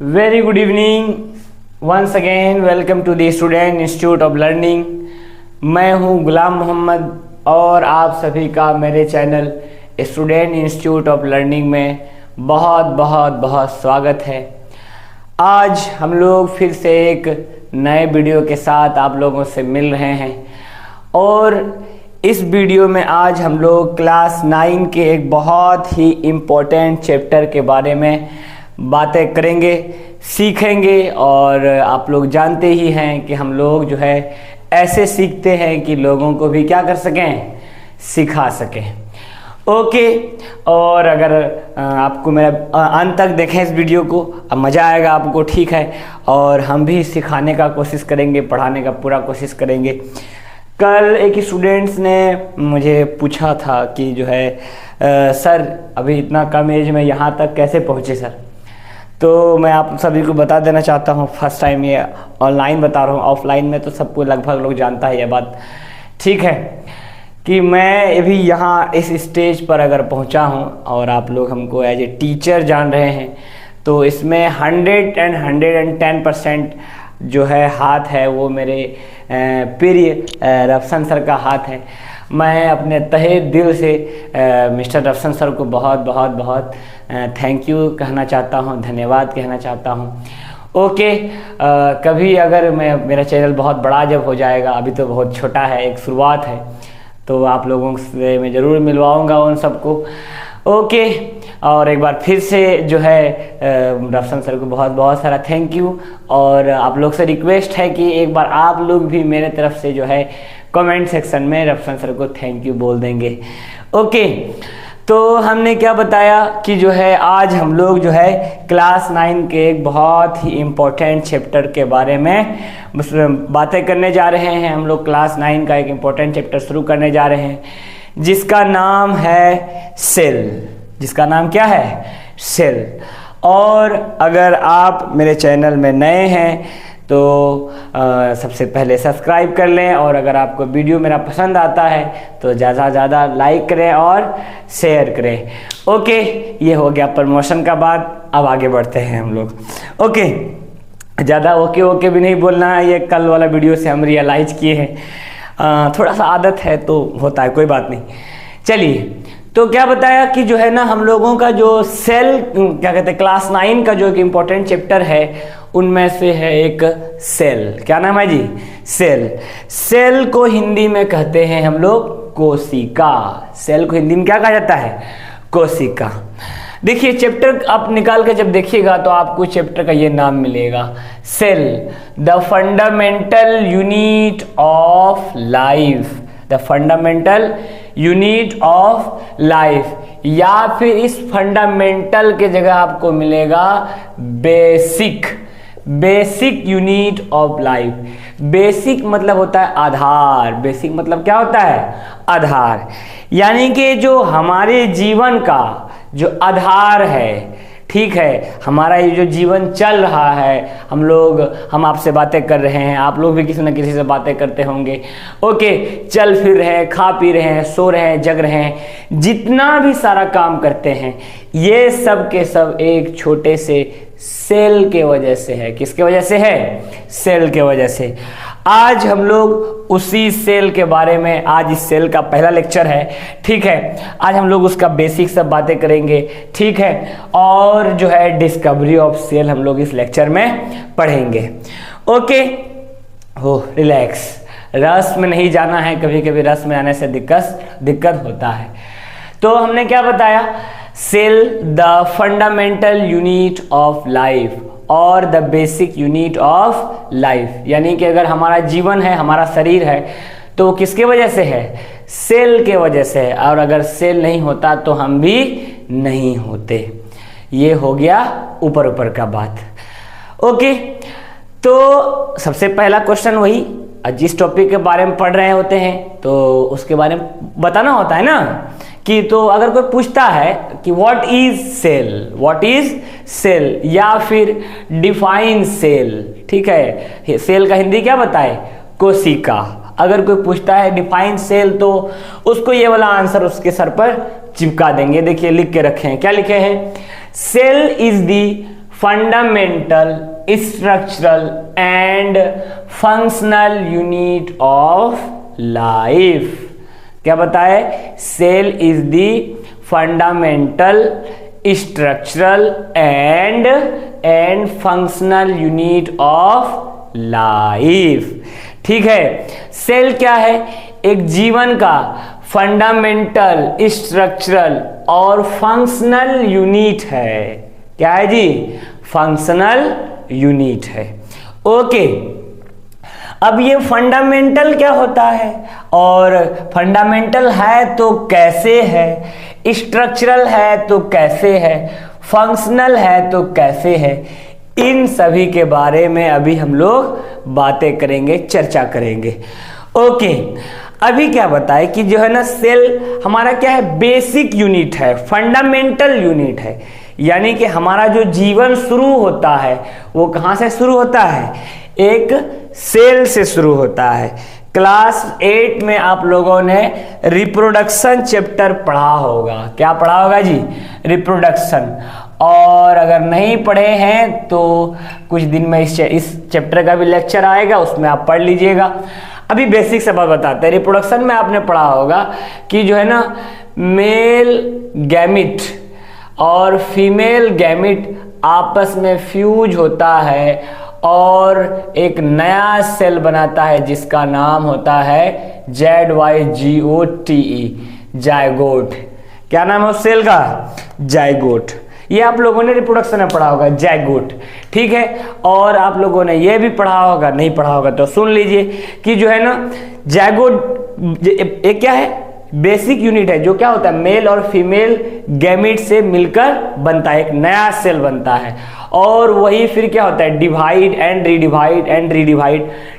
Very good evening. Once again, welcome to the Student Institute of Learning. मैं हूं गुलाम मोहम्मद और आप सभी का मेरे channel student institute of learning में बहुत बहुत बहुत स्वागत है। आज हम लोग फिर से एक नए वीडियो के साथ आप लोगों से मिल रहे हैं और इस वीडियो में आज हम लोग क्लास 9 के एक बहुत ही इम्पोर्टेंट चैप्टर के बारे में बातें करेंगे, सीखेंगे। और आप लोग जानते ही हैं कि हम लोग जो है ऐसे सीखते हैं कि लोगों को भी क्या कर सकें, सिखा सकें। ओके, और अगर आपको मेरा अंत तक देखें इस वीडियो को, अब मज़ा आएगा आपको, ठीक है। और हम भी सिखाने का कोशिश करेंगे, पढ़ाने का पूरा कोशिश करेंगे। कल एक स्टूडेंट्स ने मुझे पूछा था कि जो है सर अभी इतना कम एज में यहाँ तक कैसे पहुँचे सर। तो मैं आप सभी को बता देना चाहता हूँ, फर्स्ट टाइम ये ऑनलाइन बता रहा हूँ, ऑफलाइन में तो सबको लगभग लोग जानता है ये बात, ठीक है, कि मैं अभी यहाँ इस स्टेज पर अगर पहुँचा हूँ और आप लोग हमको एज ए टीचर जान रहे हैं, तो इसमें 110% जो है हाथ है वो मेरे प्रिय रफसन सर का हाथ है। मैं अपने तहे दिल से मिस्टर रफसन सर को बहुत बहुत बहुत थैंक यू कहना चाहता हूँ, धन्यवाद कहना चाहता हूँ। ओके, कभी अगर मेरा चैनल बहुत बड़ा जब हो जाएगा, अभी तो बहुत छोटा है, एक शुरुआत है, तो आप लोगों से मैं ज़रूर मिलवाऊँगा उन सबको। ओके, और एक बार फिर से जो है रफसन सर को बहुत बहुत सारा थैंक यू। और आप लोग से रिक्वेस्ट है कि एक बार आप लोग भी मेरे तरफ से जो है कमेंट सेक्शन में रफसन सर को थैंक यू बोल देंगे। ओके, तो हमने क्या बताया कि जो है आज हम लोग जो है क्लास 9 के एक बहुत ही इम्पोर्टेंट चैप्टर के बारे में बातें करने जा रहे हैं। हम लोग क्लास 9 का एक इम्पोर्टेंट चैप्टर शुरू करने जा रहे हैं जिसका नाम है सेल। जिसका नाम क्या है? सेल। और अगर आप मेरे चैनल में नए हैं तो सबसे पहले सब्सक्राइब कर लें, और अगर आपको वीडियो मेरा पसंद आता है तो ज़्यादा से ज़्यादा लाइक करें और शेयर करें। ओके, ये हो गया प्रमोशन का बात। अब आगे बढ़ते हैं हम लोग। ओके, ज़्यादा ओके भी नहीं बोलना है, ये कल वाला वीडियो से हम रियलाइज़ किए हैं, थोड़ा सा आदत है तो होता है, कोई बात नहीं। चलिए, तो क्या बताया कि जो है ना हम लोगों का जो सेल क्या कहते हैं, क्लास 9 का जो एक इम्पोर्टेंट चैप्टर है उनमें से है एक सेल। क्या नाम है जी? सेल। सेल को हिंदी में कहते हैं हम लोग कोशिका। सेल को हिंदी में क्या कहा जाता है? कोशिका। देखिए, चैप्टर आप निकाल के जब देखिएगा तो आपको चैप्टर का ये नाम मिलेगा, cell the fundamental unit of life. The fundamental unit of life, या फिर इस फंडामेंटल के जगह आपको मिलेगा basic. Basic unit of life. Basic मतलब होता है आधार। बेसिक मतलब क्या होता है? आधार। यानी कि जो हमारे जीवन का जो आधार है, ठीक है, हमारा ये जो जीवन चल रहा है, हम आपसे बातें कर रहे हैं, आप लोग भी किसी न किसी से बातें करते होंगे। ओके, चल फिर रहे हैं, खा पी रहे हैं, सो रहे हैं, जग रहे हैं, जितना भी सारा काम करते हैं, ये सब के सब एक छोटे से सेल के वजह से है। किसके वजह से है? सेल के वजह से। आज हम लोग उसी सेल के बारे में, आज इस सेल का पहला लेक्चर है, ठीक है। आज हम लोग उसका बेसिक सब बातें करेंगे, ठीक है। और जो है डिस्कवरी ऑफ सेल हम लोग इस लेक्चर में पढ़ेंगे। ओके, हो रिलैक्स, रस में नहीं जाना है, कभी कभी रस में आने से दिक्कत होता है। तो हमने क्या बताया? Cell the fundamental unit of life और the basic unit of life. यानी कि अगर हमारा जीवन है, हमारा शरीर है, तो वो किसके वजह से है? सेल के वजह से है। और अगर सेल नहीं होता तो हम भी नहीं होते। ये हो गया ऊपर का बात। ओके, तो सबसे पहला क्वेश्चन वही, जिस टॉपिक के बारे में पढ़ रहे होते हैं तो उसके बारे में बताना होता है ना, कि तो अगर कोई पूछता है कि व्हाट इज सेल या फिर डिफाइन सेल, ठीक है, सेल का हिंदी क्या बताए? कोशिका। अगर कोई पूछता है डिफाइन सेल तो उसको ये वाला आंसर उसके सर पर चिपका देंगे। देखिए लिख के रखे हैं, क्या लिखे हैं? Cell is the fundamental, structural and functional unit of life. क्या बताए? Cell is the fundamental, structural and functional unit of life. ठीक है, सेल क्या है? एक जीवन का फंडामेंटल, स्ट्रक्चरल और फंक्शनल यूनिट है। क्या है जी? फंक्शनल यूनिट है। ओके, अब ये फंडामेंटल क्या होता है, और फंडामेंटल है तो कैसे है, स्ट्रक्चरल है तो कैसे है, फंक्शनल है तो कैसे है, इन सभी के बारे में अभी हम लोग बातें करेंगे, चर्चा करेंगे। ओके, अभी क्या बताए कि जो है ना, सेल हमारा क्या है? बेसिक यूनिट है, फंडामेंटल यूनिट है। यानी कि हमारा जो जीवन शुरू होता है वो कहाँ से शुरू होता है? एक सेल से शुरू होता है। क्लास 8 में आप लोगों ने रिप्रोडक्शन चैप्टर पढ़ा होगा। क्या पढ़ा होगा जी? रिप्रोडक्शन। और अगर नहीं पढ़े हैं तो कुछ दिन में इस चैप्टर का भी लेक्चर आएगा, उसमें आप पढ़ लीजिएगा। अभी बेसिक से बात बताते हैं। रिप्रोडक्शन में आपने पढ़ा होगा कि जो है ना, मेल गैमिट और फीमेल गैमिट आपस में फ्यूज होता है और एक नया सेल बनाता है जिसका नाम होता है ZYGOTE, जायगोट। क्या नाम है उस सेल का? जायगोट। ये आप लोगों ने रिप्रोडक्शन में पढ़ा होगा, जायगोट। ठीक है, और आप लोगों ने ये भी पढ़ा होगा, नहीं पढ़ा होगा तो सुन लीजिए कि जो है ना, जायगोट एक क्या है? बेसिक यूनिट है, जो क्या होता है? मेल और फीमेल गैमेट से मिलकर बनता है, एक नया सेल बनता है। और वही फिर क्या होता है? Divide and redivide,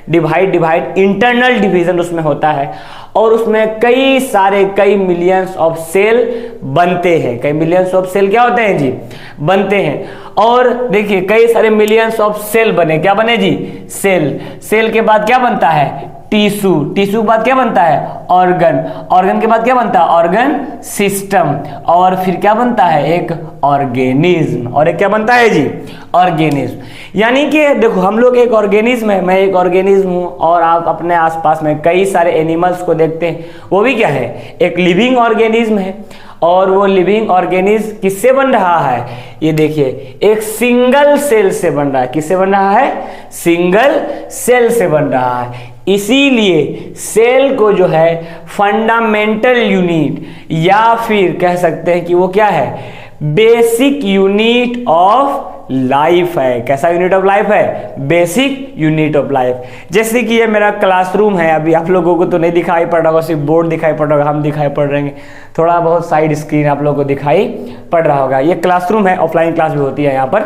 divide, internal division उसमें होता है। और उसमें कई मिलियंस ऑफ सेल बनते हैं। कई मिलियंस ऑफ सेल क्या होते हैं जी? बनते हैं। और देखिए, कई सारे मिलियंस ऑफ सेल बने। क्या बने जी? सेल। सेल के बाद क्या बनता है? टिश्यू। टिश्यू के बाद क्या बनता है? ऑर्गन। ऑर्गन के बाद क्या बनता है? Organ system. और फिर क्या बनता है? एक ऑर्गेनिज्म। और एक क्या बनता है जी? ऑर्गेनिज्म। यानी कि देखो, हम लोग एक ऑर्गेनिज्म है, मैं एक ऑर्गेनिज्म हूं, और आप अपने आसपास में कई सारे एनिमल्स को देखते हैं, वो भी क्या है? एक लिविंग ऑर्गेनिज्म है। और वो लिविंग ऑर्गेनिज्म किससे बन रहा है? ये देखिए, एक सिंगल सेल से बन रहा है। किससे बन रहा है? सिंगल सेल से बन रहा है। इसीलिए सेल को जो है फंडामेंटल यूनिट, या फिर कह सकते हैं कि वो क्या है? बेसिक यूनिट ऑफ लाइफ है। कैसा यूनिट ऑफ लाइफ है? Basic unit of life. जैसे कि ये मेरा क्लासरूम है, अभी आप लोगों को तो नहीं दिखाई पड़ रहा होगा, सिर्फ बोर्ड दिखाई पड़ रहा होगा, हम दिखाई पड़ रहे हैं, थोड़ा बहुत साइड स्क्रीन आप लोगों को दिखाई पड़ रहा होगा। ये क्लासरूम है, ऑफलाइन क्लास भी होती है यहाँ पर।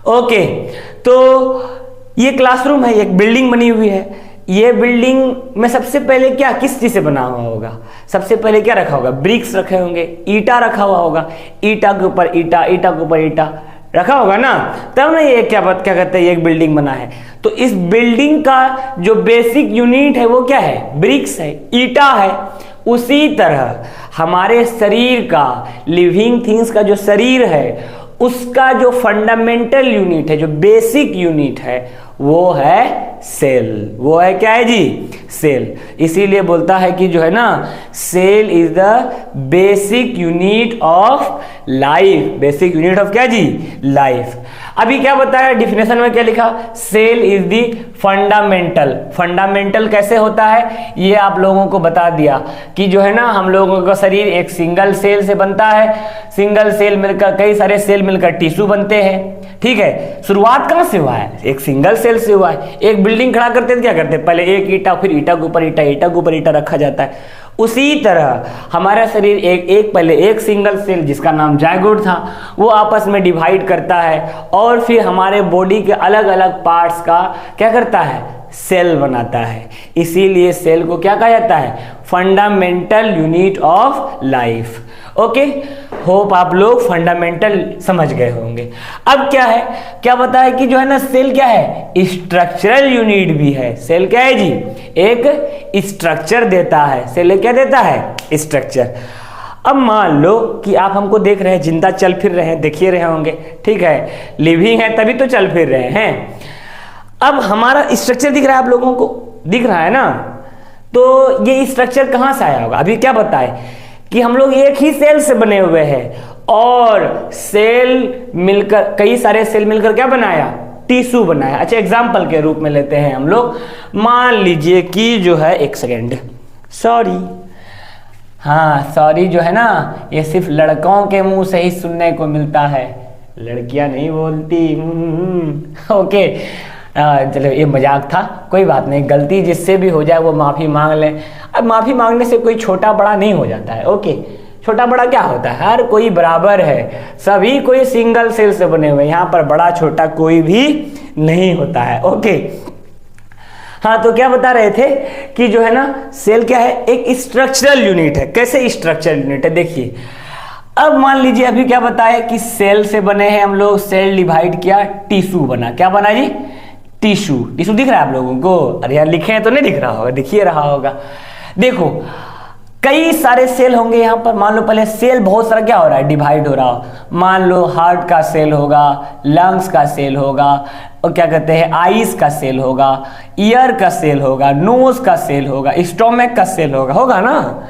ओके, तो ये क्लासरूम है, एक बिल्डिंग बनी हुई है। ये बिल्डिंग में सबसे पहले क्या, किस चीज से बना हुआ होगा? सबसे पहले क्या रखा होगा? ब्रिक्स रखे होंगे, ईटा रखा हुआ होगा, ईटा के ऊपर ईटा, ईटा के ऊपर ईटा रखा होगा ना, तब ना ये क्या कहते हैं, ये एक बिल्डिंग बना है। तो इस बिल्डिंग का जो बेसिक यूनिट है वो क्या है? ब्रिक्स है, ईटा है। उसी तरह हमारे शरीर का, लिविंग थिंग्स का जो शरीर है, उसका जो फंडामेंटल यूनिट है, जो बेसिक यूनिट है, वो है सेल। वो है क्या है जी? सेल। इसीलिए बोलता है कि जो है ना, cell is the basic unit of life. Basic unit of क्या जी? लाइफ। अभी क्या बताया डिफिनेशन में, क्या लिखा? Cell is the fundamental. Fundamental कैसे होता है ये आप लोगों को बता दिया कि जो है ना, हम लोगों का शरीर एक सिंगल सेल से बनता है। सिंगल सेल मिलकर, कई सारे सेल मिलकर टिश्यू बनते हैं। ठीक है, शुरुआत कहां से हुआ है? एक सिंगल सेल से हुआ है। एक बिल्डिंग खड़ा करते थे, क्या करते? पहले एक ईटा, फिर ईटा के ऊपर ईटा, ईटा के ऊपर ईटा रखा जाता है। उसी तरह हमारा शरीर पहले एक सिंगल सेल जिसका नाम जायगोट था, वो आपस में डिवाइड करता है और फिर हमारे बॉडी के अलग अलग पार्ट्स का क्या करता है? सेल बनाता है। इसीलिए सेल को क्या कहा जाता है? Fundamental unit of life. Okay, hope आप लोग फंडामेंटल समझ गए होंगे। अब क्या है, क्या बताया कि जो है ना, सेल क्या है? स्ट्रक्चरल यूनिट भी है। सेल क्या है जी? एक स्ट्रक्चर देता है। सेल क्या देता है? स्ट्रक्चर। अब मान लो कि आप हमको देख रहे हैं, जिंदा चल फिर रहे हैं, देखिए रहे होंगे, ठीक है, लिविंग है तभी तो चल फिर रहे हैं। अब हमारा स्ट्रक्चर दिख रहा है, आप लोगों को दिख रहा है ना, तो ये स्ट्रक्चर कहाँ से आया होगा? अभी क्या बताए कि हम लोग एक ही सेल से बने हुए हैं और सेल मिलकर, कई सारे सेल मिलकर क्या बनाया? टिश्यू बनाया। अच्छा, एग्जाम्पल के रूप में लेते हैं हम लोग, मान लीजिए कि जो है, एक सेकेंड, सॉरी, हाँ सॉरी जो है ना, ये सिर्फ लड़कों के मुंह से ही सुनने को मिलता है, लड़कियां नहीं बोलती। ओके, चलो ये मजाक था, कोई बात नहीं, गलती जिससे भी हो जाए वो माफ़ी मांग लें। अब माफ़ी मांगने से कोई छोटा बड़ा नहीं हो जाता है। ओके, छोटा बड़ा क्या होता है? हर कोई बराबर है, सभी कोई सिंगल सेल से बने हुए हैं, यहाँ पर बड़ा छोटा कोई भी नहीं होता है। ओके, हाँ, तो क्या बता रहे थे कि जो है ना, सेल क्या है? एक स्ट्रक्चरल यूनिट है। कैसे स्ट्रक्चरल यूनिट है? देखिए, अब मान लीजिए अभी क्या बताया कि सेल से बने हैं हम लोग, सेल डिवाइड किया, टिश्यू बना। क्या बना जी? टिश्यू। टिश्यू दिख रहा है आप लोगों को? अरे यार, लिखे हैं तो नहीं दिख रहा होगा, दिखिए रहा होगा। देखो, कई सारे सेल होंगे यहाँ पर। मान लो पहले सेल बहुत सारा क्या हो रहा है? डिवाइड हो रहा हो। मान लो हार्ट का सेल होगा, लंग्स का सेल होगा, और क्या कहते हैं, आईज का सेल होगा, ईयर का सेल होगा, नोज का सेल होगा, स्टोमक का सेल होगा ना।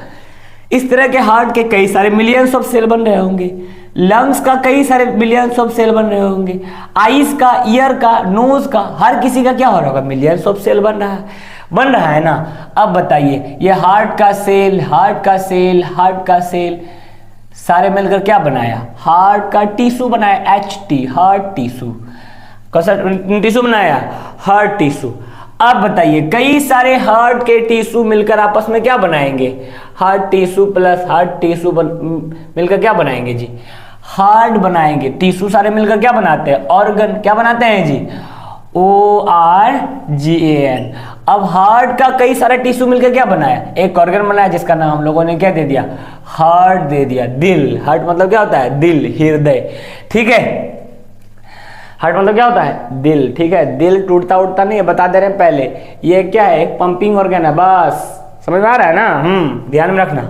इस तरह के हार्ट के कई सारे मिलियंस ऑफ सेल बन रहे होंगे, लंग्स का कई सारे मिलियंस ऑफ सेल बन रहे होंगे, आईज का, ईयर का, नोज का, हर किसी का क्या हो रहा होगा? मिलियंस ऑफ सेल बन रहा है ना। अब बताइए, ये हार्ट का सेल, हार्ट का सेल, हार्ट का सेल सारे मिलकर क्या बनाया? हार्ट का टिश्यू बनाया, HT, हार्ट टिश्यू। कौन सा टिश्यू बनाया? Heart tissue. अब बताइए, कई सारे हार्ट के टिश्यू मिलकर आपस में क्या बनाएंगे? Heart tissue plus heart tissue मिलकर क्या बनाएंगे जी? हार्ट बनाएंगे। टिश्यू सारे मिलकर क्या बनाते हैं? ऑर्गन। क्या बनाते हैं जी? ORGAN। अब हार्ट का कई सारे टिश्यू मिलकर क्या बनाया? एक ऑर्गन बनाया, जिसका नाम हम लोगों ने क्या दे दिया? हार्ट दे दिया। दिल, हार्ट मतलब क्या होता है? दिल, हृदय, ठीक है। हार्ट मतलब क्या होता है? दिल, ठीक है। दिल टूटता उठता नहीं है, बता दे रहे हैं पहले। ये क्या है? एक पंपिंग ऑर्गन है, बस समझ में आ रहा है ना? ध्यान में रखना।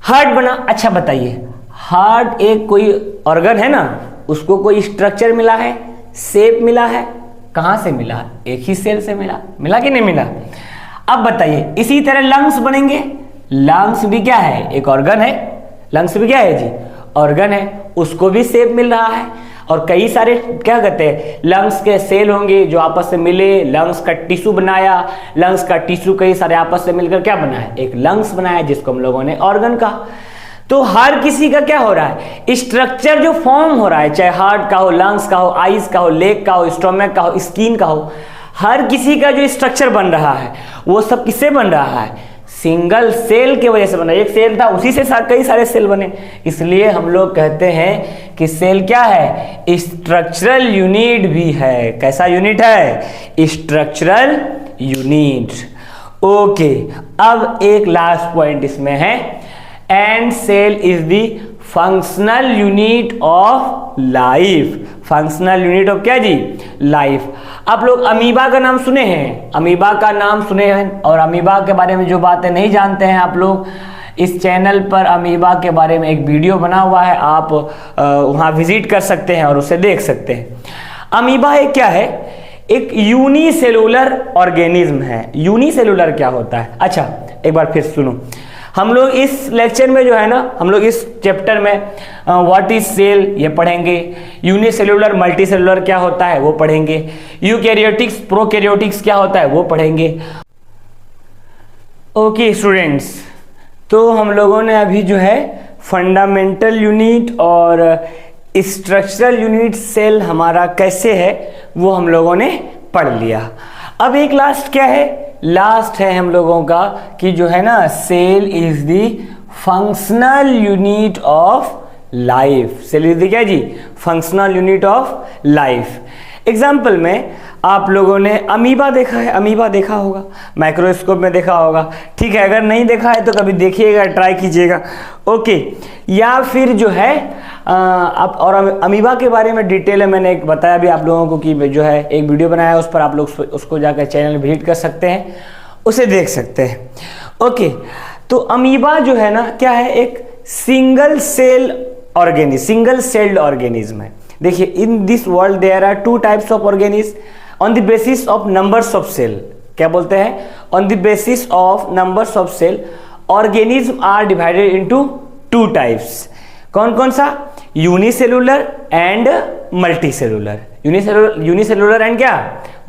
हार्ट बना। अच्छा बताइए, हार्ट एक कोई ऑर्गन है ना, उसको कोई स्ट्रक्चर मिला है, शेप मिला है, कहां से मिला? एक ही सेल से मिला कि नहीं मिला? अब बताइए, इसी तरह लंग्स बनेंगे। लंग्स भी क्या है? एक ऑर्गन है। लंग्स भी क्या है जी? ऑर्गन है, उसको भी शेप मिल रहा है। और कई सारे क्या कहते हैं, लंग्स के सेल होंगे जो आपस से मिले, लंग्स का टिश्यू बनाया, लंग्स का टिश्यू कई सारे आपस से मिलकर क्या बनाया? एक लंग्स बनाया, जिसको हम लोगों ने ऑर्गन कहा। तो हर किसी का क्या हो रहा है? स्ट्रक्चर जो फॉर्म हो रहा है, चाहे हार्ट का हो, लंग्स का हो, आईज का हो, लेग का हो, स्टोमक का हो, स्किन का हो, हर किसी का जो स्ट्रक्चर बन रहा है वो सब किससे बन रहा है? सिंगल सेल की वजह से बना। एक सेल था, उसी से कई सारे सेल बने। इसलिए हम लोग कहते हैं कि सेल क्या है? स्ट्रक्चरल यूनिट भी है। कैसा यूनिट है? Structural unit. ओके, अब एक लास्ट पॉइंट इसमें है, and cell is the functional unit of life. Functional unit of क्या जी? लाइफ। आप लोग अमीबा का नाम सुने हैं? अमीबा का नाम सुने हैं, और अमीबा के बारे में जो बातें नहीं जानते हैं आप लोग, इस चैनल पर अमीबा के बारे में एक वीडियो बना हुआ है, आप वहां विजिट कर सकते हैं और उसे देख सकते हैं। अमीबा एक क्या है? एक यूनिसेलुलर ऑर्गेनिज्म है। यूनिसेलुलर क्या होता है? अच्छा, एक बार फिर सुनो। हम लोग इस लेक्चर में जो है ना, हम लोग इस चैप्टर में व्हाट इज सेल ये पढ़ेंगे, यूनिसेलुलर मल्टीसेलुलर क्या होता है वो पढ़ेंगे, यूकैरियोटिक्स प्रोकैरियोटिक्स क्या होता है वो पढ़ेंगे। ओके स्टूडेंट्स, तो हम लोगों ने अभी जो है फंडामेंटल यूनिट और स्ट्रक्चरल यूनिट सेल हमारा कैसे है वो हम लोगों ने पढ़ लिया। अब एक लास्ट क्या है? लास्ट है हम लोगों का कि जो है ना, cell is the functional unit of life. Cell is the क्या जी? Functional unit of life. Example में आप लोगों ने अमीबा देखा है, अमीबा देखा होगा, माइक्रोस्कोप में देखा होगा, ठीक है। अगर नहीं देखा है तो कभी देखिएगा, ट्राई कीजिएगा। ओके, या फिर जो है आप, और अमीबा के बारे में डिटेल में मैंने एक बताया भी आप लोगों को कि जो है एक वीडियो बनाया, उस पर आप लोग उसको जाकर चैनल विजिट कर सकते हैं, उसे देख सकते हैं। ओके, तो अमीबा जो है ना क्या है? एक single cell organism, single celled organism है। देखिए, in this world there are two types of organism on the basis of numbers of cell. क्या बोलते हैं? On the basis of numbers of cell organism are divided into two types. कौन कौन सा? Unicellular and multicellular. Unicellular and क्या?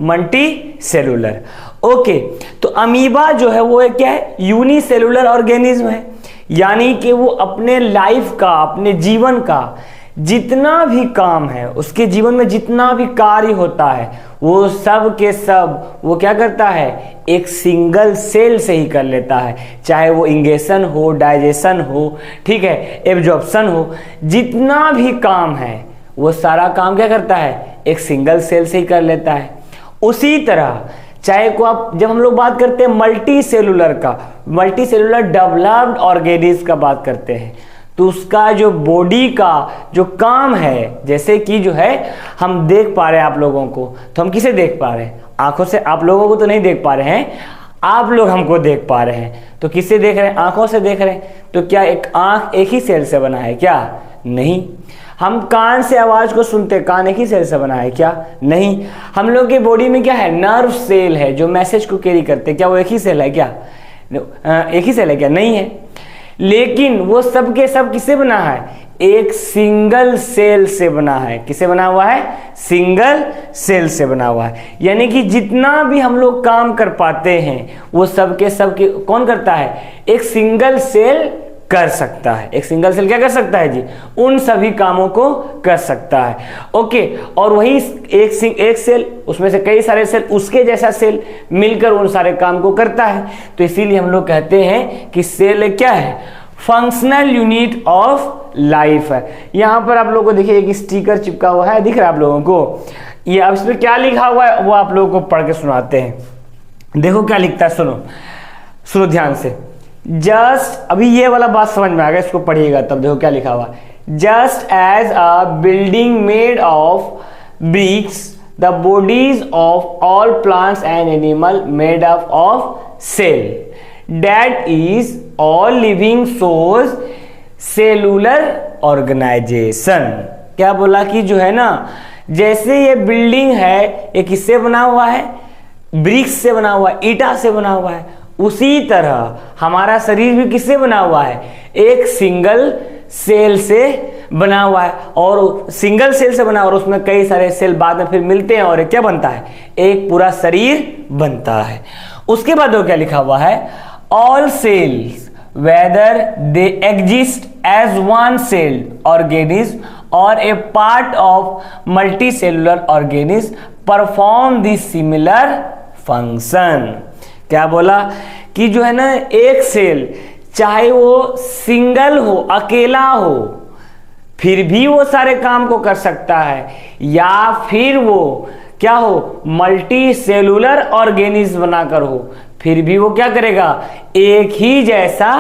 Multicellular. Okay, तो amoeba जो है वो क्या है? यूनिसेलुलर ऑर्गेनिज्म है, यानी कि वो अपने लाइफ का, अपने जीवन का जितना भी काम है, उसके जीवन में जितना भी कार्य होता है, वो सब के सब वो क्या करता है? एक सिंगल सेल से ही कर लेता है। चाहे वो इंगेशन हो, डाइजेशन हो, ठीक है, एब्जॉर्प्शन हो, जितना भी काम है वो सारा काम क्या करता है? एक सिंगल सेल से ही कर लेता है। उसी तरह चाहे को आप, जब हम लोग बात करते हैं मल्टी सेलुलर का, मल्टी सेलुलर डेवलप्ड ऑर्गेनिज्म का बात करते हैं, तो उसका जो बॉडी का जो काम है, जैसे कि जो है हम देख पा रहे हैं आप लोगों को, तो हम किसे देख पा रहे हैं? आंखों से। आप लोगों को तो नहीं देख पा रहे हैं, आप लोग हमको देख पा रहे हैं। तो किससे देख रहे हैं? आंखों से देख रहे हैं। तो क्या एक आंख एक ही सेल से बना है क्या? नहीं। हम कान से आवाज को सुनते, कान एक ही सेल से बना है क्या? नहीं। हम लोग के बॉडी में क्या है? नर्व सेल है जो मैसेज को कैरी करते, क्या वो एक ही सेल है क्या? एक ही सेल है क्या? नहीं है। लेकिन वो सब के सब किससे बना है? एक सिंगल सेल से बना है। किससे बना हुआ है? सिंगल सेल से बना हुआ है। यानी कि जितना भी हम लोग काम कर पाते हैं वो सब के सब कौन करता है? एक सिंगल सेल कर सकता है। एक सिंगल सेल क्या कर सकता है जी? उन सभी कामों को कर सकता है। ओके, और वही एक सेल, उसमें से कई सारे सेल, उसके जैसा सेल मिलकर उन सारे काम को करता है। तो इसीलिए हम लोग कहते हैं कि सेल क्या है? फंक्शनल यूनिट ऑफ लाइफ है। यहां पर आप लोगों को देखिए एक स्टिकर चिपका हुआ है, दिख रहा है आप लोगों को? ये अब इसमें क्या लिखा हुआ है वो आप लोगों को पढ़ के सुनाते हैं। देखो क्या लिखता है, सुनो ध्यान से। जस्ट, अभी ये वाला बात समझ में आ गया, इसको पढ़िएगा तब देखो क्या लिखा हुआ। Just as a building made of bricks, the bodies of all plants and animal made up of cell, that is all living source cellular organisation. क्या बोला कि जो है ना, जैसे ये बिल्डिंग है ये किससे बना हुआ है? ब्रिक्स से बना हुआ है, ईटा से बना हुआ है। उसी तरह हमारा शरीर भी किससे बना हुआ है? एक सिंगल सेल से बना हुआ है। और सिंगल सेल से बना, और उसमें कई सारे सेल बाद में फिर मिलते हैं और एक क्या बनता है? एक पूरा शरीर बनता है। उसके बाद वो क्या लिखा हुआ है? All cells whether they exist as one celled organism or a part of multicellular organism perform the similar function। क्या बोला कि जो है ना, एक सेल चाहे वो सिंगल हो, अकेला हो, फिर भी वो सारे काम को कर सकता है, या फिर वो क्या हो? मल्टी सेलुलर ऑर्गेनिज्म बनाकर हो, फिर भी वो क्या करेगा? एक ही जैसा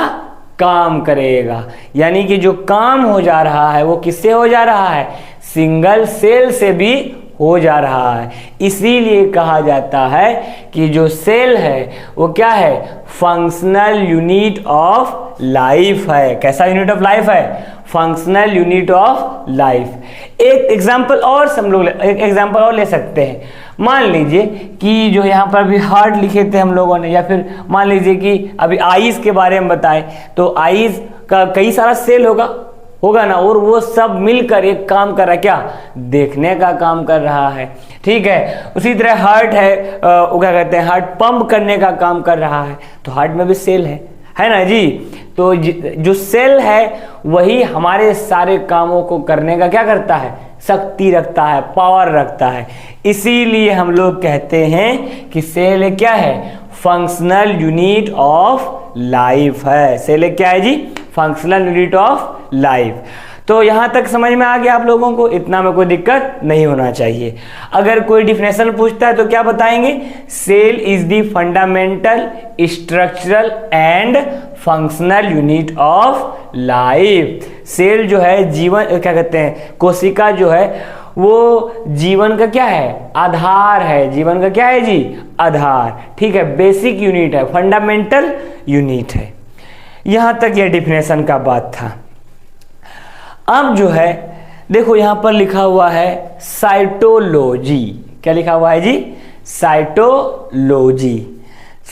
काम करेगा। यानी कि जो काम हो जा रहा है वो किससे हो जा रहा है? सिंगल सेल से भी हो जा रहा है। इसीलिए कहा जाता है कि जो सेल है वो क्या है? फंक्शनल यूनिट ऑफ लाइफ है। कैसा यूनिट ऑफ लाइफ है? Functional unit of life. एक एग्जांपल और हम लोग एक एग्जांपल और ले सकते हैं। मान लीजिए कि जो यहाँ पर अभी हार्ट लिखे थे हम लोगों ने, या फिर मान लीजिए कि अभी आईज के बारे में बताएं, तो आईज का कई सारा सेल होगा ना, और वो सब मिलकर एक काम कर रहा है, क्या? देखने का काम कर रहा है। ठीक है। उसी तरह हार्ट है, वो क्या कहते हैं, हार्ट पंप करने का काम कर रहा है, तो हार्ट में भी सेल है ना जी। तो जो सेल है वही हमारे सारे कामों को करने का क्या करता है? शक्ति रखता है, पावर रखता है। इसीलिए हम लोग कहते हैं कि सेल क्या है? फंक्शनल यूनिट ऑफ लाइफ है। सेल क्या है जी? Functional unit of life. तो यहां तक समझ में आ गया आप लोगों को? इतना में कोई दिक्कत नहीं होना चाहिए। अगर कोई डिफिनेशन पूछता है तो क्या बताएंगे? Cell is the fundamental, structural and functional unit of life. Cell जो है जीवन, क्या कहते हैं, कोशिका जो है वो जीवन का क्या है? आधार है। जीवन का क्या है जी? आधार। ठीक है, बेसिक यूनिट है, फंडामेंटल यूनिट है। यहां तक यह डिफिनेशन का बात था। अब जो है देखो यहाँ पर लिखा हुआ है साइटोलॉजी। क्या लिखा हुआ है जी? साइटोलॉजी।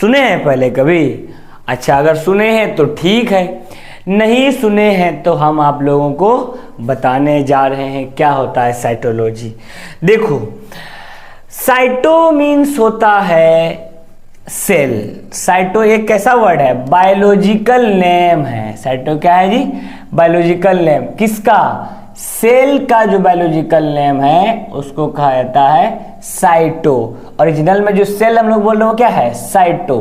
सुने हैं पहले कभी? अच्छा, अगर सुने हैं तो ठीक है, नहीं सुने हैं तो हम आप लोगों को बताने जा रहे हैं क्या होता है साइटोलॉजी। देखो, साइटो मीन्स होता है सेल। साइटो एक कैसा वर्ड है? बायोलॉजिकल नेम है। साइटो क्या है जी? Biological name. किसका? सेल का जो बायोलॉजिकल नेम है उसको कहा जाता है साइटो। ओरिजिनल में जो सेल हम लोग बोल रहे हो क्या है? साइटो।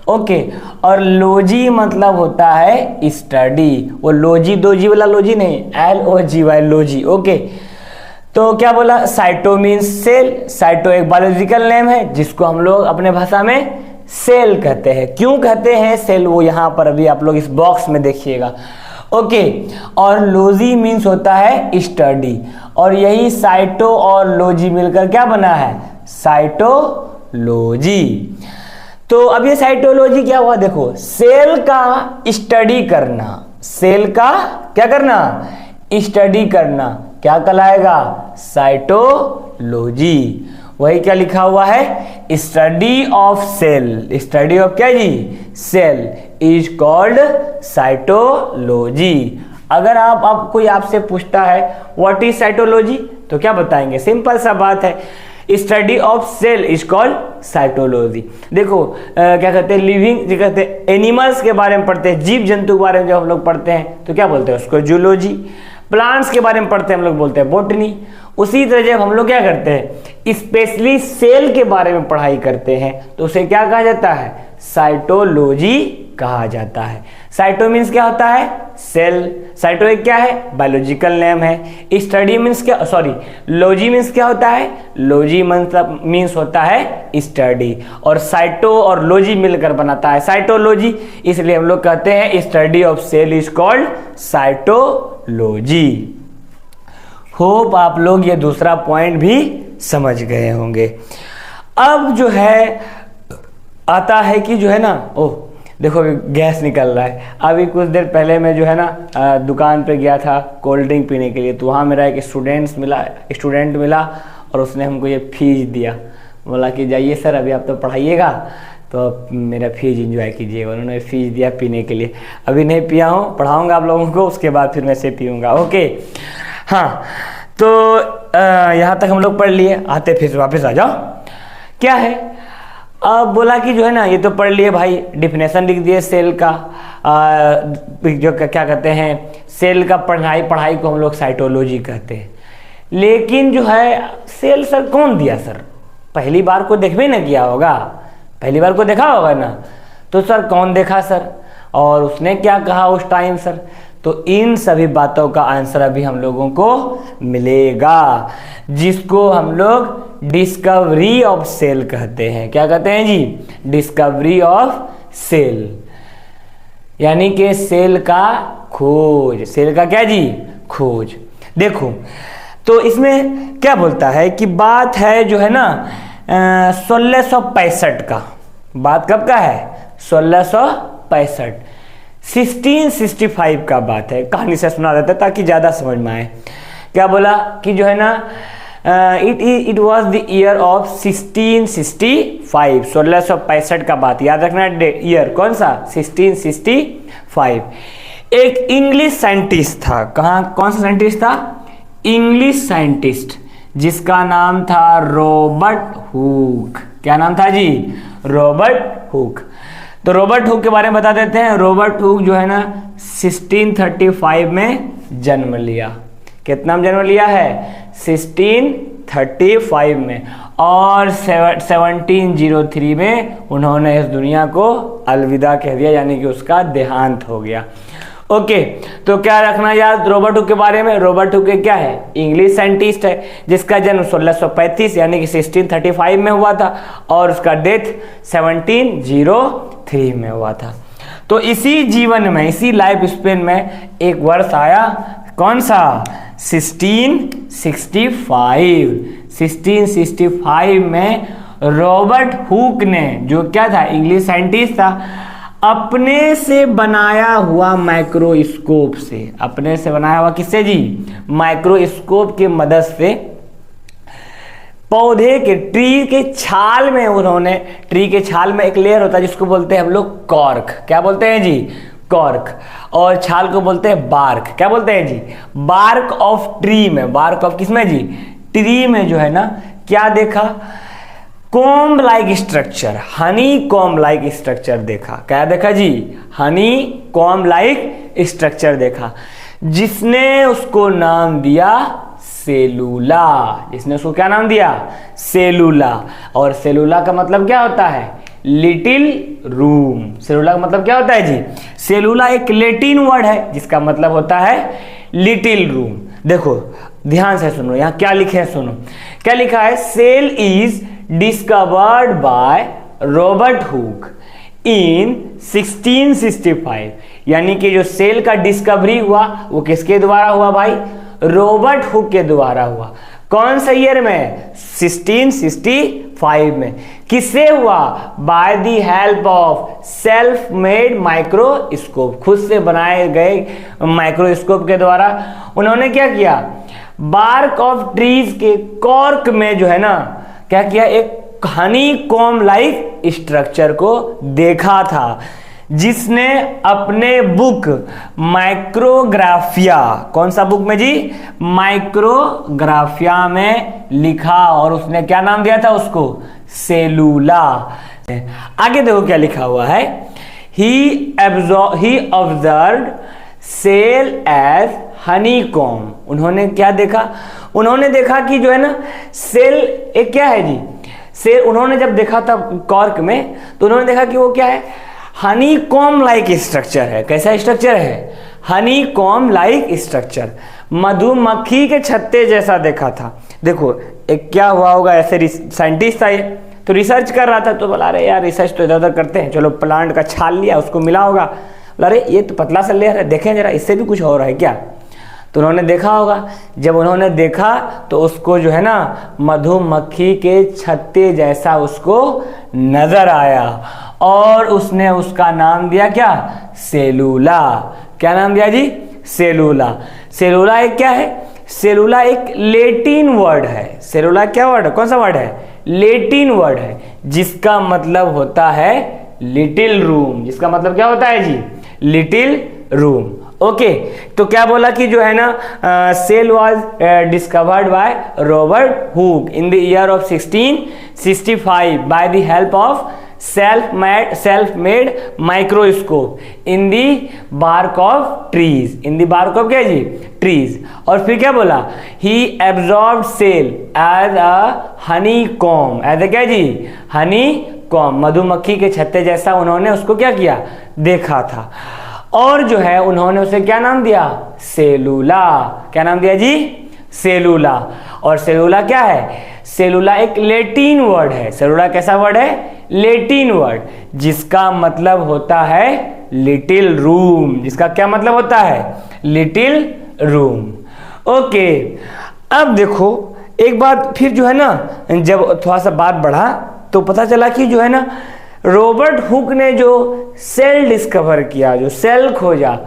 ओके, और लॉजी मतलब होता है स्टडी। वो लॉजी दो जी वाला लॉजी नहीं, LOGY लॉजी। ओके, तो क्या बोला? Cyto means cell. साइटो एक बायोलॉजिकल नेम है जिसको हम लोग अपने भाषा में सेल कहते हैं। क्यों कहते हैं सेल, वो यहां पर अभी आप लोग इस बॉक्स में देखिएगा। ओके, और लॉजी मीन्स होता है स्टडी, और यही साइटो और लॉजी मिलकर क्या बना है? साइटोलॉजी। तो अब ये साइटोलॉजी क्या हुआ? देखो, सेल का स्टडी करना, सेल का क्या करना? स्टडी करना, क्या कहलाएगा? साइटोलॉजी। वही क्या लिखा हुआ है? Study of cell. Study of क्या जी? Cell is called cytology. अगर आप कोई आपसे पूछता है व्हाट इज साइटोलॉजी, तो क्या बताएंगे? सिंपल सा बात है, study of cell is called cytology. देखो क्या कहते हैं, लिविंग जो कहते हैं एनिमल्स के बारे में पढ़ते हैं, जीव जंतु के बारे में जब हम लोग पढ़ते हैं तो क्या बोलते हैं उसको? जूलॉजी। प्लांट्स के बारे में पढ़ते हैं हम लोग बोलते हैं बॉटनी। उसी तरह जब हम लोग क्या करते हैं स्पेशली सेल के बारे में पढ़ाई करते हैं तो उसे क्या कहा जाता है? साइटोलॉजी कहा जाता है। साइटो मीन्स क्या होता है? सेल। साइटो एक क्या है? बायोलॉजिकल नेम है। स्टडी मीन्स क्या, सॉरी, लॉजी मीन्स क्या होता है? लॉजी मतलब मीन्स होता है स्टडी, और साइटो और लॉजी मिलकर बनाता है साइटोलॉजी। इसलिए हम लोग कहते हैं study of cell is called cytology. Hope आप लोग ये दूसरा पॉइंट भी समझ गए होंगे। अब जो है आता है कि जो है ना, ओह देखो गैस निकल रहा है। अभी कुछ देर पहले मैं जो है ना दुकान पे गया था कोल्ड ड्रिंक पीने के लिए, तो वहाँ मेरा एक स्टूडेंट मिला और उसने हमको ये फीस दिया। बोला कि जाइए सर अभी आप तो पढ़ाइएगा तो मेरा फीस इंजॉय कीजिएगा। उन्होंने फीस दिया पीने के लिए। अभी नहीं पिया हूँ, पढ़ाऊँगा आप लोगों को, उसके बाद फिर मैं से पीऊँगा। ओके, हाँ, तो यहाँ तक हम लोग पढ़ लिए, आते फिर वापस आ जाओ। क्या है, अब बोला कि जो है ना ये तो पढ़ लिए भाई, डिफिनेशन लिख दिए सेल का। जो क्या कहते हैं सेल का पढ़ाई को हम लोग साइटोलॉजी कहते हैं। लेकिन जो है सेल सर कौन दिया? सर पहली बार को देखबे ना किया होगा, पहली बार को देखा होगा ना, तो सर कौन देखा सर, और उसने क्या कहा उस टाइम सर? तो इन सभी बातों का आंसर अभी हम लोगों को मिलेगा, जिसको हम लोग डिस्कवरी ऑफ सेल कहते हैं। क्या कहते हैं जी? डिस्कवरी ऑफ सेल, यानी कि सेल का खोज। सेल का क्या जी? खोज। देखो तो इसमें क्या बोलता है कि बात है जो है ना 1665 का। बात कब का है? 1665, 1665 का बात है। कहानी से सुना देता ताकि ज़्यादा समझ में आए। क्या बोला कि जो है ना it was the year of 1665, 1665 का बात याद रखना। ईयर कौन सा? 1665। एक इंग्लिश साइंटिस्ट था। कौन सा साइंटिस्ट था? इंग्लिश साइंटिस्ट, जिसका नाम था रॉबर्ट हुक। क्या नाम था जी? Robert Hooke. तो रॉबर्ट हुक के बारे में बता देते हैं। रॉबर्ट हुक जो है ना 1635 में जन्म लिया। कितना में जन्म लिया है? 1635 में, और 1703 में उन्होंने इस दुनिया को अलविदा कह दिया, यानी कि उसका देहांत हो गया। ओके, तो क्या रखना याद रॉबर्ट हुक के बारे में? रॉबर्ट हुक क्या है? इंग्लिश साइंटिस्ट है, जिसका जन्म 1635 यानी कि 1635 में हुआ था, और उसका डेथ 1703 में हुआ था। तो इसी जीवन में, इसी लाइफ स्पेन में एक वर्ष आया, कौन सा? 1665। 1665 में रॉबर्ट हुक ने, जो क्या था? इंग्लिश साइंटिस्ट था, अपने से बनाया हुआ माइक्रोस्कोप से, अपने से बनाया हुआ किससे जी, माइक्रोस्कोप की मदद से पौधे के ट्री के छाल में उन्होंने, ट्री के छाल में एक लेयर होता है जिसको बोलते हैं हम लोग कॉर्क, क्या बोलते हैं जी, कॉर्क, और छाल को बोलते हैं बार्क, क्या बोलते हैं जी, बार्क ऑफ ट्री में, बार्क ऑफ किसमें जी, ट्री में जो है ना क्या देखा, comb like structure, Honey comb like structure देखा, क्या देखा जी, हनी कॉम्ब लाइक स्ट्रक्चर देखा, जिसने उसको नाम दिया सेलुला, जिसने उसको क्या नाम दिया, सेलुला। और सेलुला का मतलब क्या होता है, लिटिल रूम। सेलुला का मतलब क्या होता है जी, सेलुला एक लैटिन वर्ड है जिसका मतलब होता है लिटिल रूम। देखो ध्यान से सुनो, यहाँ क्या लिखे हैं सुनो, क्या लिखा है, cell is discovered by Robert Hooke in 1665, यानी कि जो सेल का डिस्कवरी हुआ वो किसके द्वारा हुआ भाई, रॉबर्ट हुक के द्वारा हुआ। कौन सा ईयर में, 1665 में। किससे हुआ, bye the help of self made microscope, खुद से बनाए गए माइक्रोस्कोप के द्वारा उन्होंने क्या किया, बार्क ऑफ ट्रीज के कॉर्क में जो है ना क्या किया, एक हनी कॉम्ब लाइक स्ट्रक्चर को देखा था, जिसने अपने बुक माइक्रोग्राफिया, कौन सा बुक में जी, माइक्रोग्राफिया में लिखा, और उसने क्या नाम दिया था उसको, सेलुला। आगे देखो क्या लिखा हुआ है, he observed cell as honeycomb, उन्होंने क्या देखा, उन्होंने देखा कि जो है ना सेल एक क्या है जी, सेल उन्होंने जब देखा था कॉर्क में तो उन्होंने देखा कि वो क्या है, हनी कॉम्ब लाइक स्ट्रक्चर है। कैसा स्ट्रक्चर है, हनी कॉम्ब लाइक स्ट्रक्चर, मधुमक्खी के छत्ते जैसा देखा था। देखो एक क्या हुआ होगा, ऐसे साइंटिस्ट था ये, तो रिसर्च कर रहा था, तो बोला अरे यार रिसर्च तो इधर उधर करते हैं, चलो प्लांट का छाल लिया, उसको मिला होगा, बोला अरे ये तो पतला सा लेयर है, देखें जरा इससे भी कुछ हो रहा है क्या। तो उन्होंने देखा होगा, जब उन्होंने देखा तो उसको जो है ना मधुमक्खी के छत्ते जैसा उसको नजर आया, और उसने उसका नाम दिया क्या, सेलुला। क्या नाम दिया जी, सेलुला। सेलुला एक क्या है, सेलुला एक लैटिन वर्ड है। सेलुला क्या वर्ड है, कौन सा वर्ड है, लैटिन वर्ड है, जिसका मतलब होता है लिटिल रूम। जिसका मतलब क्या होता है जी, लिटिल रूम। ओके तो क्या बोला कि जो है ना cell was discovered by Robert Hooke in the year of 1665 by the help of self made microscope in the bark of trees, in the bark of क्या जी, trees। और फिर क्या बोला, he absorbed cell as a honeycomb, as a क्या जी, honeycomb, मधुमक्खी के छत्ते जैसा उन्होंने उसको क्या किया, देखा था, और जो है उन्होंने उसे क्या नाम दिया, सेलुला। क्या नाम दिया जी, सेलुला। और सेलुला क्या है, सेलुला एक लैटिन वर्ड है। सेलुला कैसा वर्ड है, लैटिन वर्ड, जिसका मतलब होता है लिटिल रूम। जिसका क्या मतलब होता है, लिटिल रूम। ओके अब देखो एक बात फिर जो है ना, जब थोड़ा सा बात बढ़ा तो पता चला कि जो है ना रॉबर्ट हुक ने जो सेल डिस्कवर किया, जो सेल खोजा,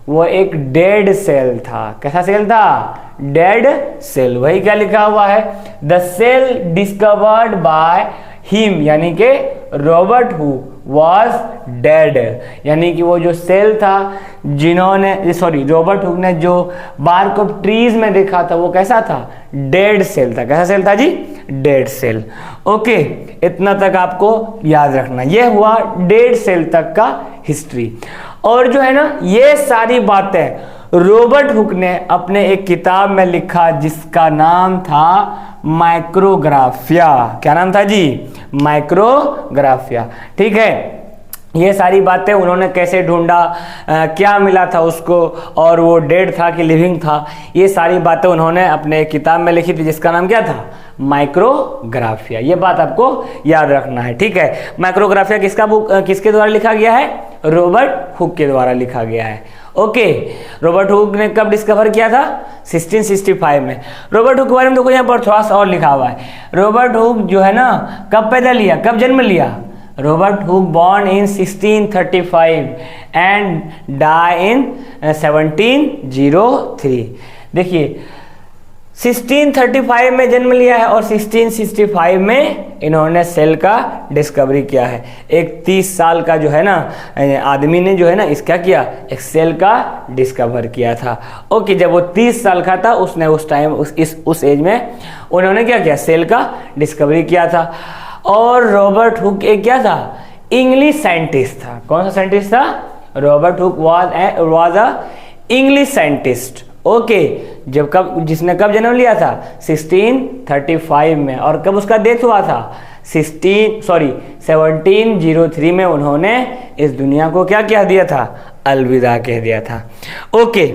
वो एक डेड सेल था। कैसा सेल था, डेड सेल। वही क्या लिखा हुआ है, the cell discovered by him, यानी कि रॉबर्ट हुक वॉज डेड, यानी कि वो जो सेल था जिन्होंने रॉबर्ट हुक ने जो बार्क ऑफ ट्रीज में देखा था वो कैसा था, डेड सेल था। कैसा सेल था जी, डेड सेल। ओके इतना तक आपको याद रखना, ये हुआ डेड सेल तक का हिस्ट्री। और जो है ना ये सारी बातें रॉबर्ट हुक ने अपने एक किताब में लिखा जिसका नाम था माइक्रोग्राफिया। क्या नाम था जी, माइक्रोग्राफिया। ठीक है, ये सारी बातें उन्होंने कैसे ढूंढा, क्या मिला था उसको, और वो डेड था कि लिविंग था, ये सारी बातें उन्होंने अपने किताब में लिखी थी जिसका नाम क्या था, माइक्रोग्राफिया। ये बात आपको याद रखना है। ठीक है, माइक्रोग्राफिया किसके द्वारा लिखा गया है, रॉबर्ट हुक के द्वारा लिखा गया है। ओके रॉबर्ट हुक ने कब डिस्कवर किया था, 1665 में। रॉबर्ट हुक के बारे में देखो यहाँ पर थोड़ा सा और लिखा हुआ है। रॉबर्ट हुक जो है ना कब पैदा लिया, कब जन्म लिया, Robert Hooke born in 1635 and die in 1703। देखिए 1635 में जन्म लिया है और 1665 में इन्होंने सेल का डिस्कवरी किया है। एक 30 साल का जो है ना आदमी ने जो है ना इसका किया, एक सेल का डिस्कवर किया था। ओके, जब वो 30 साल का था उसने उस टाइम उस एज में उन्होंने क्या किया, सेल का डिस्कवरी किया था। और रॉबर्ट हुक एक क्या था, इंग्लिश साइंटिस्ट था। कौन सा साइंटिस्ट था? Robert Hooke was a English scientist. Okay, जिसने कब जन्म लिया था? 1635 में। और कब उसका डेथ हुआ था? 1703 में उन्होंने इस दुनिया को क्या कह दिया था? अलविदा कह दिया था। ओके,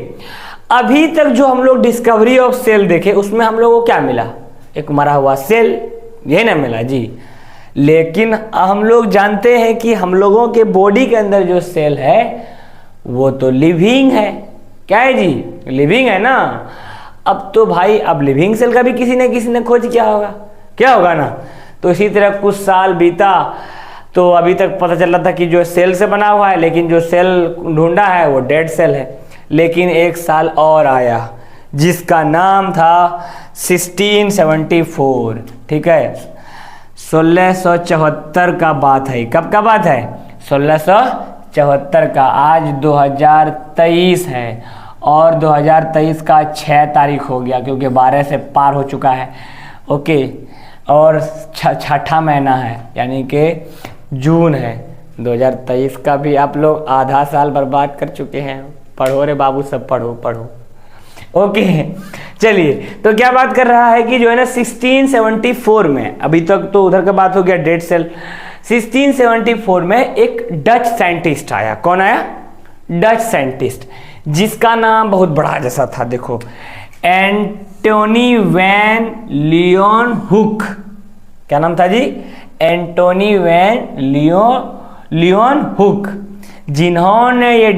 अभी तक जो हम लोग डिस्कवरी ऑफ सेल देखे उसमें हम लोगों को क्या मिला? एक मरा हुआ सेल, यही ना मिला जी। लेकिन हम लोग जानते हैं कि हम लोगों के बॉडी के अंदर जो सेल है वो तो लिविंग है। क्या है जी? लिविंग है ना। अब तो भाई अब लिविंग सेल का भी किसी ने खोज किया होगा, क्या होगा ना। तो इसी तरह कुछ साल बीता तो अभी तक पता चल रहा था कि जो सेल से बना हुआ है, लेकिन जो सेल ढूंढा है वो डेड सेल है। लेकिन एक साल और आया जिसका नाम था 1674। ठीक है, 1674 का बात है। कब का बात है? 1674 का। आज 2023 है और 2023 का 6 तारीख हो गया क्योंकि 12 से पार हो चुका है। ओके, और छठा महीना है यानी कि जून है। 2023 का भी आप लोग आधा साल बर्बाद कर चुके हैं। पढ़ो रे बाबू, सब पढ़ो पढ़ो। ओके, चलिए, तो क्या बात कर रहा है कि जो है ना 1674 में, अभी तक तो उधर का बात हो गया डेड सेल। 1674 में एक डच साइंटिस्ट आया। कौन आया? डच साइंटिस्ट, जिसका नाम बहुत बड़ा जैसा था। देखो, एंटोनी वैन लियोन हुक। क्या नाम था जी? एंटोनी वैन लियोन हुक, जिन्होंने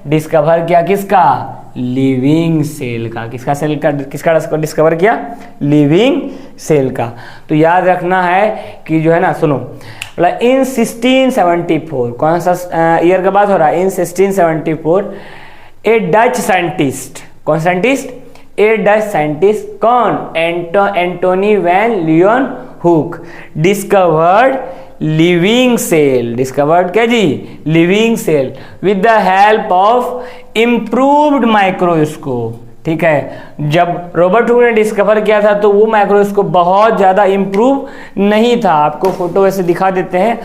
डिस्कवर किया किसका? लिविंग सेल का। किसका डिस्कवर किया? लिविंग सेल का। तो याद रखना है कि जो है ना, सुनो, मतलब इन 1674, कौन सा ईयर का बात हो रहा है? इन 1674 ए डच साइंटिस्ट, कौन साइंटिस्ट? A Dutch scientist. कौन? Antonie van Leeuwenhoek discovered living cell. Discovered क्या जी? Living cell with the help of improved microscope. ठीक है, जब रॉबर्ट हुक ने डिस्कवर किया था तो वो माइक्रोस्कोप बहुत ज़्यादा इम्प्रूव नहीं था। आपको फोटो वैसे दिखा देते हैं,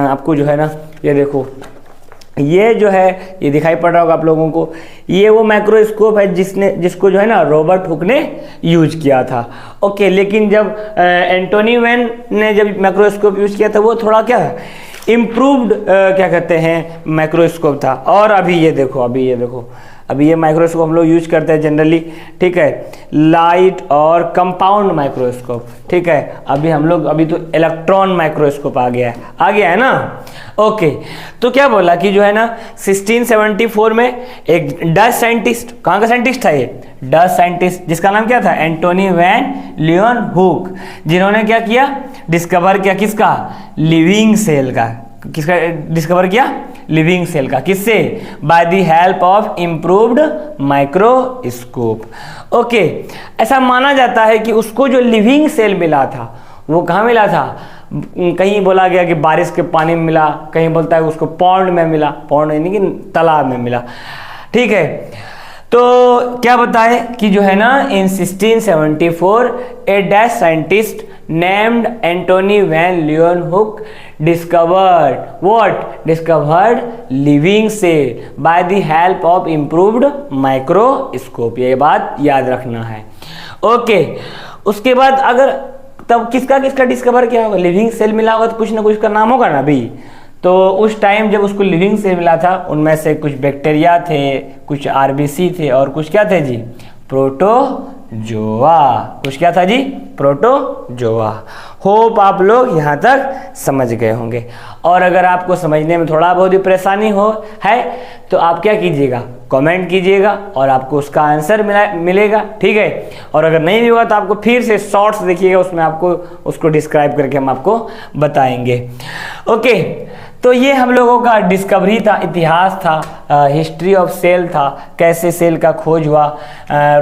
आपको जो है ना, ये देखो, ये जो है ये दिखाई पड़ रहा होगा आप लोगों को। ये वो माइक्रोस्कोप है जिसको जो है ना रॉबर्ट हुक ने यूज किया था। ओके, लेकिन जब एंटोनी वैन ने जब माइक्रोस्कोप यूज किया था वो थोड़ा क्या इम्प्रूव्ड क्या कहते हैं माइक्रोस्कोप था। और अभी ये देखो, अभी ये माइक्रोस्कोप हम लोग यूज करते हैं जनरली। ठीक है, लाइट और कंपाउंड माइक्रोस्कोप। ठीक है, अभी तो इलेक्ट्रॉन माइक्रोस्कोप आ गया है ना। ओके, तो क्या बोला कि जो है ना 1674 में एक डच साइंटिस्ट, कहाँ का साइंटिस्ट था ये? डच साइंटिस्ट, जिसका नाम क्या था? एंटोनी वैन लियोन हुक, जिन्होंने क्या किया? डिस्कवर किया किसका? लिविंग सेल का। किसका डिस्कवर किया? लिविंग सेल का। किससे? Bye the help of improved microscope. Okay, ऐसा माना जाता है कि उसको जो लिविंग सेल मिला था वो कहाँ मिला था? कहीं बोला गया कि बारिश के पानी में मिला, कहीं बोलता है उसको पॉन्ड में मिला, पॉन्ड यानी कि तालाब में मिला। ठीक है, तो क्या बताए कि जो है ना in 1674 a Dutch scientist named Antonie van Leeuwenhoek discovered living cell by the help of improved microscope. ये बात याद रखना है। ओके, उसके बाद अगर तब किसका डिस्कवर किया होगा? लिविंग सेल मिला होगा तो कुछ ना कुछ का नाम होगा ना अभी। तो उस टाइम जब उसको लिविंग सेल मिला था उनमें से कुछ बैक्टीरिया थे, कुछ आरबीसी थे और कुछ क्या थे जी? प्रोटोजोआ। कुछ क्या था जी? प्रोटोजोआ। होप आप लोग यहाँ तक समझ गए होंगे। और अगर आपको समझने में थोड़ा बहुत भी परेशानी है तो आप क्या कीजिएगा? कमेंट कीजिएगा और आपको उसका आंसर मिलेगा, ठीक है। और अगर नहीं भी हुआ तो आपको फिर से शॉर्ट्स देखिएगा, उसमें आपको उसको डिस्क्राइब करके हम आपको बताएंगे। ओके, तो ये हम लोगों का डिस्कवरी था, इतिहास था, हिस्ट्री ऑफ सेल था, कैसे सेल का खोज हुआ।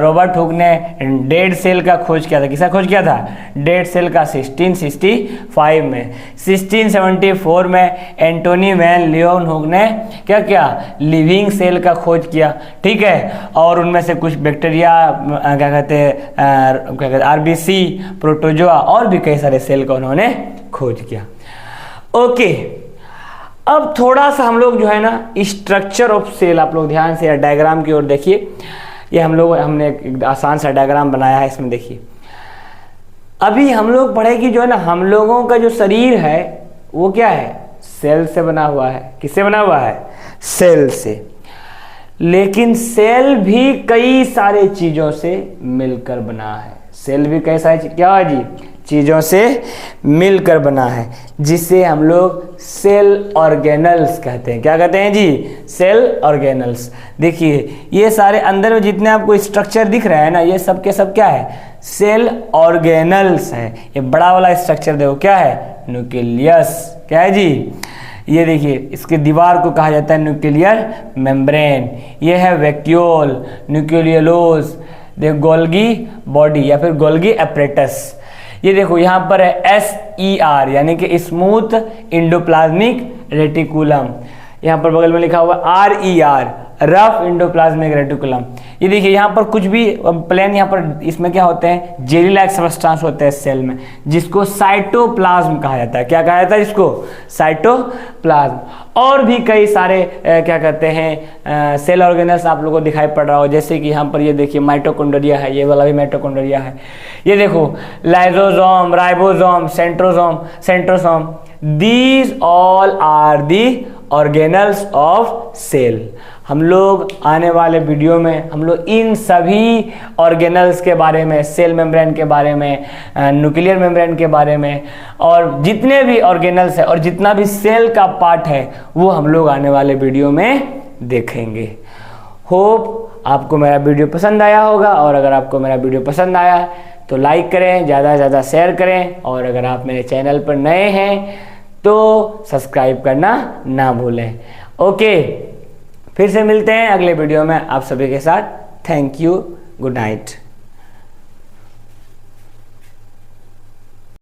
रॉबर्ट हुक ने डेड सेल का खोज किया था। किसका खोज किया था? डेड सेल का 1665 में। 1674 में एंटोनी वैन लियोन हुक ने क्या किया? लिविंग सेल का खोज किया, ठीक है। और उनमें से कुछ बैक्टीरिया, क्या कहते हैं, आरबीसी, प्रोटोजोआ और भी कई सारे सेल का उन्होंने खोज किया। ओके, अब थोड़ा सा हम लोग जो है ना स्ट्रक्चर ऑफ सेल, आप लोग ध्यान से डायग्राम की ओर देखिए। ये हमने एक आसान सा डायग्राम बनाया है, इसमें देखिए। अभी हम लोग पढ़े कि जो है ना हम लोगों का जो शरीर है वो क्या है? सेल से बना हुआ है। किससे बना हुआ है? सेल से। लेकिन सेल भी कई सारे चीजों से मिलकर बना है। सेल भी कई सारी क्या है जी? चीज़ों से मिलकर बना है, जिसे हम लोग सेल ऑर्गेनल्स कहते हैं। क्या कहते हैं जी? Cell organelles. देखिए ये सारे अंदर में जितने आपको स्ट्रक्चर दिख रहा है ना, ये सब के सब क्या है? सेल ऑर्गेनल्स है। ये बड़ा वाला स्ट्रक्चर देखो क्या है? न्यूक्लियस। क्या है जी? ये देखिए इसके दीवार को कहा जाता है न्यूक्लियर मेम्ब्रेन। ये है वैक्यूल, न्यूक्लियोलोज, देखो गोल्गी बॉडी या फिर गोल्गी एपरेटस। ये देखो यहाँ पर है SER यानी कि स्मूथ इंडोप्लाज्मिक रेटिकुलम। यहाँ पर बगल में लिखा हुआ RER रफ इंडोप्लाज्मिक रेटिकुलम। ये देखिए यहाँ पर कुछ भी प्लेन, यहाँ पर इसमें क्या होते हैं? जेली लाइक सब्सटेंस होते हैं सेल में, जिसको साइटोप्लाज्म कहा जाता है। क्या कहा जाता है इसको? साइटोप्लाज्म। और भी कई सारे क्या कहते हैं सेल ऑर्गेनल्स आप लोगों को दिखाई पड़ रहा हो, जैसे कि यहाँ पर ये देखिए माइटोकॉन्ड्रिया है, ये वाला भी माइटोकॉन्ड्रिया है। ये देखो lysosome, ribosome, centrosome, these all are the organelles of cell. हम लोग आने वाले वीडियो में हम लोग इन सभी ऑर्गेनल्स के बारे में, सेल मेम्ब्रेन के बारे में, न्यूक्लियर मेम्ब्रेन के बारे में, और जितने भी ऑर्गेनल्स है और जितना भी सेल का पार्ट है वो हम लोग आने वाले वीडियो में देखेंगे। होप आपको मेरा वीडियो पसंद आया होगा, और अगर आपको मेरा वीडियो पसंद आया तो लाइक करें, ज़्यादा से ज़्यादा शेयर करें, और अगर आप मेरे चैनल पर नए हैं तो सब्सक्राइब करना ना भूलें। ओके, फिर से मिलते हैं अगले वीडियो में आप सभी के साथ। Thank you, good night.